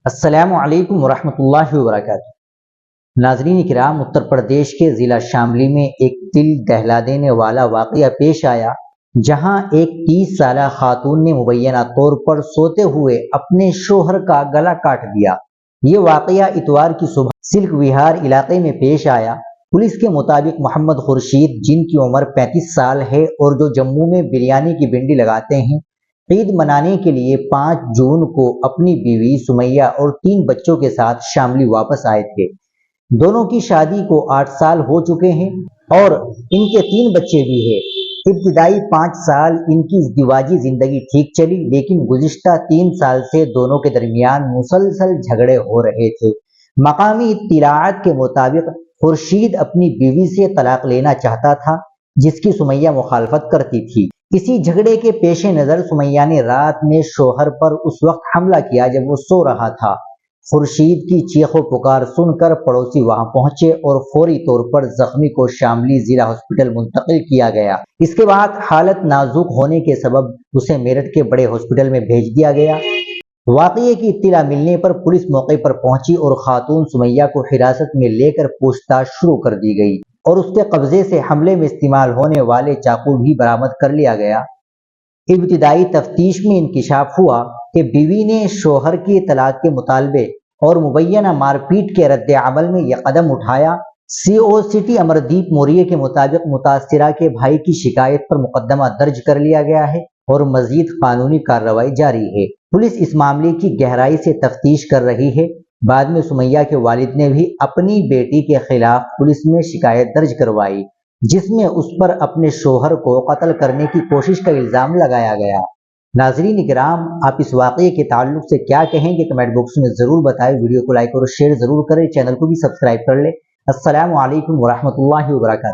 السلام علیکم ورحمۃ اللہ وبرکاتہ۔ ناظرین کرام، اتر پردیش کے ضلع شاملی میں ایک دل دہلا دینے والا واقعہ پیش آیا، جہاں ایک 30 سالہ خاتون نے مبینہ طور پر سوتے ہوئے اپنے شوہر کا گلا کاٹ دیا۔ یہ واقعہ اتوار کی صبح سلک وہار علاقے میں پیش آیا۔ پولیس کے مطابق محمد خورشید، جن کی عمر 35 سال ہے اور جو جموں میں بریانی کی بنڈی لگاتے ہیں، عید منانے کے لیے 5 جون کو اپنی بیوی سمیہ اور 3 بچوں کے ساتھ شاملی واپس آئے تھے۔ دونوں کی شادی کو 8 سال ہو چکے ہیں اور ان کے 3 بچے بھی ہیں۔ ابتدائی 5 سال ان کی ازدواجی زندگی ٹھیک چلی، لیکن گزشتہ 3 سال سے دونوں کے درمیان مسلسل جھگڑے ہو رہے تھے۔ مقامی اطلاعات کے مطابق خورشید اپنی بیوی سے طلاق لینا چاہتا تھا، جس کی سمیہ مخالفت کرتی تھی۔ اسی جھگڑے کے پیش نظر سمیہ نے رات میں شوہر پر اس وقت حملہ کیا جب وہ سو رہا تھا۔ خورشید کی چیخ و پکار سن کر پڑوسی وہاں پہنچے اور فوری طور پر زخمی کو شاملی ضلع ہاسپٹل منتقل کیا گیا۔ اس کے بعد حالت نازک ہونے کے سبب اسے میرٹھ کے بڑے ہاسپٹل میں بھیج دیا گیا۔ واقعے کی اطلاع ملنے پر پولیس موقع پر پہنچی اور خاتون سمیہ کو حراست میں لے کر پوچھ تاچھ شروع کر دی گئی اور اس کے قبضے سے حملے میں استعمال ہونے والے چاقو بھی برآمد کر لیا گیا۔ ابتدائی تفتیش میں انکشاف ہوا کہ بیوی نے شوہر کی طلاق کے مطالبے اور مبینہ مار پیٹ کے رد عمل میں یہ قدم اٹھایا۔ CO سٹی امردیپ موریہ کے مطابق متاثرہ کے بھائی کی شکایت پر مقدمہ درج کر لیا گیا ہے اور مزید قانونی کارروائی جاری ہے۔ پولیس اس معاملے کی گہرائی سے تفتیش کر رہی ہے۔ بعد میں سمیہ کے والد نے بھی اپنی بیٹی کے خلاف پولیس میں شکایت درج کروائی، جس میں اس پر اپنے شوہر کو قتل کرنے کی کوشش کا الزام لگایا گیا۔ ناظرین کرام، آپ اس واقعے کے تعلق سے کیا کہیں گے؟ کمنٹ باکس میں ضرور بتائیں۔ ویڈیو کو لائک اور شیئر ضرور کریں، چینل کو بھی سبسکرائب کر لیں۔ السلام علیکم ورحمۃ اللہ وبرکاتہ۔